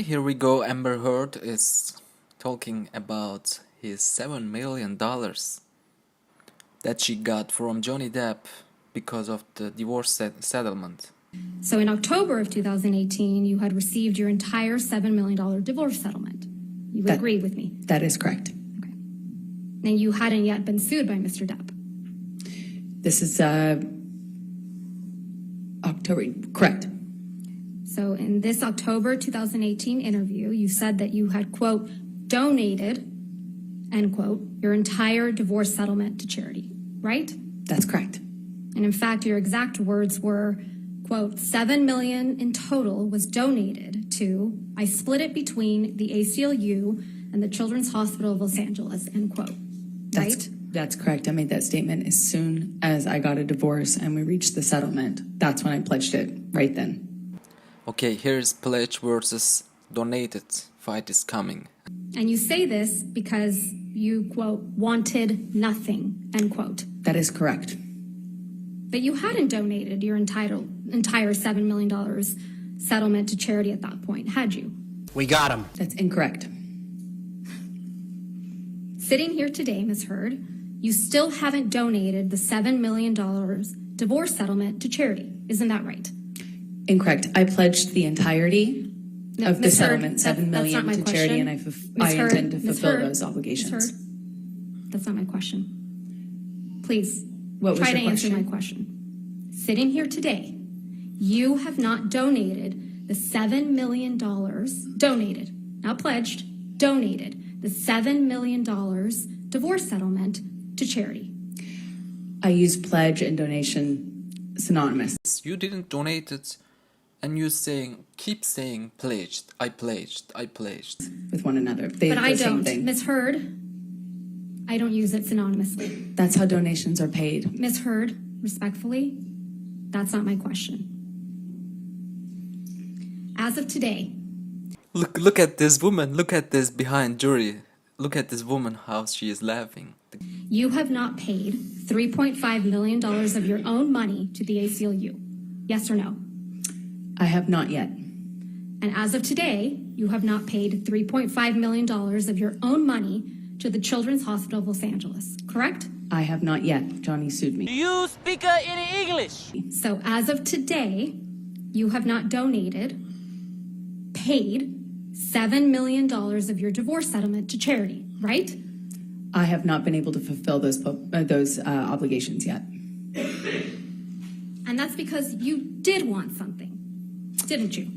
Here we go. Amber Heard is talking about his $7 million that she got from Johnny Depp because of the divorce settlement. So in October of 2018, you had received your entire $7 million divorce settlement. You would agree with me? That is correct. Okay. And you hadn't yet been sued by Mr. Depp? This is October, correct. So in this October 2018 interview, you said that you had, quote, donated, end quote, your entire divorce settlement to charity, right? That's correct. And in fact, your exact words were, quote, $7 million in total was donated to, I split it between the ACLU and the Children's Hospital of Los Angeles, end quote, right? That's correct. I made that statement as soon as I got a divorce and we reached the settlement. That's when I pledged it, right then. Okay, here's pledge versus donated. Fight is coming. And you say this because you, quote, wanted nothing, end quote. That is correct. But you hadn't donated your entire $7 million settlement to charity at that point, had you? We got him. That's incorrect. Sitting here today, Ms. Heard, you still haven't donated the $7 million divorce settlement to charity. Isn't that right? Incorrect. I pledged the entirety of the settlement, $7 million to charity, and I intend to fulfill those obligations. Ms. Heard, that's not my question. Please, What was try your to answer question? my question. Sitting here today, you have not donated the $7 million, donated, not pledged, donated the $7 million divorce settlement to charity. I use pledge and donation synonymous. You didn't donate it, and you keep saying pledged. I pledged. I pledged. With one another. But I don't. Ms. Heard, I don't use it synonymously. That's how donations are paid. Ms. Heard, respectfully, that's not my question. As of today, Look at this woman. Look at this behind jury. Look at this woman, how she is laughing. you have not paid $3.5 million of your own money to the ACLU. Yes or no? I have not yet. And as of today, you have not paid $3.5 million of your own money to the Children's Hospital of Los Angeles, correct? I have not yet. Johnny sued me. Do you speak any English? So as of today, you have not donated, paid $7 million of your divorce settlement to charity, right? I have not been able to fulfill those obligations yet. And that's because you did want something, didn't you?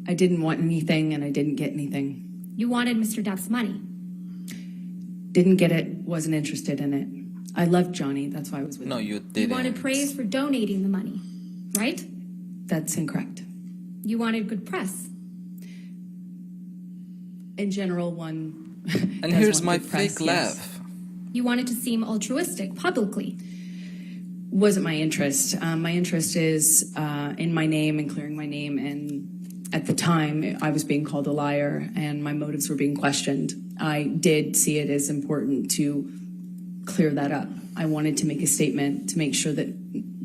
I didn't want anything and I didn't get anything. You wanted Mr. Depp's money. Didn't get it, wasn't interested in it. I loved Johnny, that's why I was with him. No, you You didn't. wanted praise for donating the money, right? That's incorrect. You wanted good press. In general, one. And here's my fake laugh. You wanted to seem altruistic publicly. Wasn't my interest. My interest is in my name and clearing my name. And at the time, I was being called a liar and my motives were being questioned. I did see it as important to clear that up. I wanted to make a statement to make sure that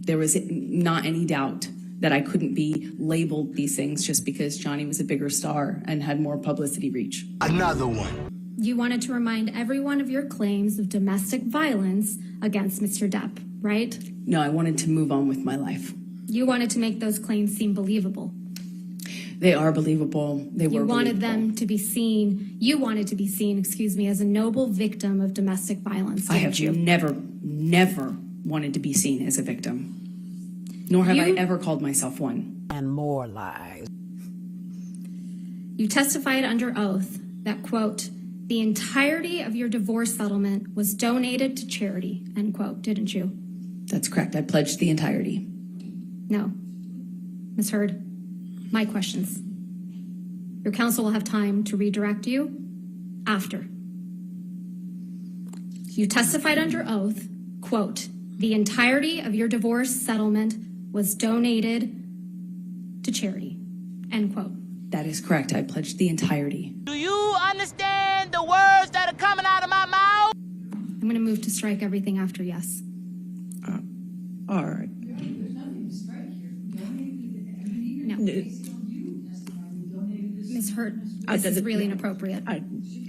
there was not any doubt that I couldn't be labeled these things just because Johnny was a bigger star and had more publicity reach. Another one. You wanted to remind everyone of your claims of domestic violence against Mr. Depp, right? No, I wanted to move on with my life. You wanted to make those claims seem believable. They are believable. They were You wanted believable. them to be seen, you wanted to be seen, as a noble victim of domestic violence, I didn't have you? never wanted to be seen as a victim. Nor have I You- ever called myself one. And more lies. You testified under oath that, quote, the entirety of your divorce settlement was donated to charity, end quote, didn't you? That's correct. I pledged the entirety. No. Ms. Heard, my questions. Your counsel will have time to redirect you after. You testified under oath, quote, the entirety of your divorce settlement was donated to charity, end quote. That is correct. I pledged the entirety. Do you understand the words that are coming out of my mouth? I'm going to move to strike everything after yes. All right. No. Ms. Ms. Hurt, this is really inappropriate.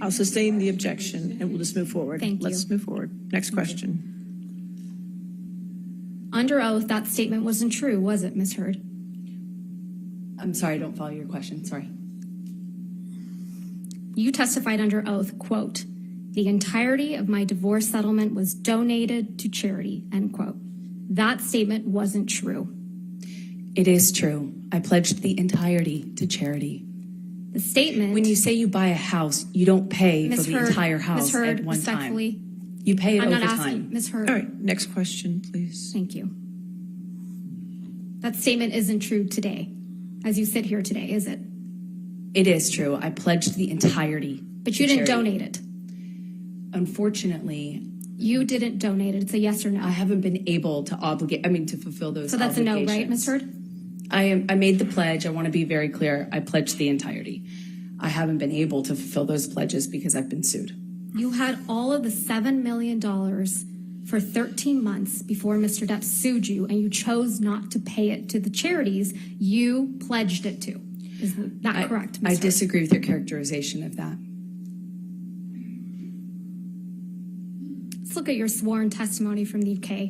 I'll sustain the objection and we'll just move forward. Thank you. Let's move forward. Next question. Under oath, that statement wasn't true, was it, Ms. Hurd? I'm sorry, I don't follow your question. Sorry. You testified under oath, quote, "The entirety of my divorce settlement was donated to charity," end quote. That statement wasn't true. It is true. I pledged the entirety to charity. The statement... When you say you buy a house, you don't pay Ms. for the Hurd, entire house Ms. Hurd, at one respectfully, time. You pay it I'm over not time. asking, Ms. Hurd. All right, next question, please. Thank you. That statement isn't true today, as you sit here today, is it? It is true. I pledged the entirety. But you didn't donate it. Unfortunately, You didn't donate it. It's a yes or no. I haven't been able to to fulfill those So that's a no, right, obligations. Ms. Hurd? I made the pledge. I want to be very clear. I pledged the entirety. I haven't been able to fulfill those pledges because I've been sued. You had all of the $7 million for 13 months before Mr. Depp sued you, and you chose not to pay it to the charities you pledged it to. Is that correct, Ms. I Hurd? disagree with your characterization of that. Let's look at your sworn testimony from the UK.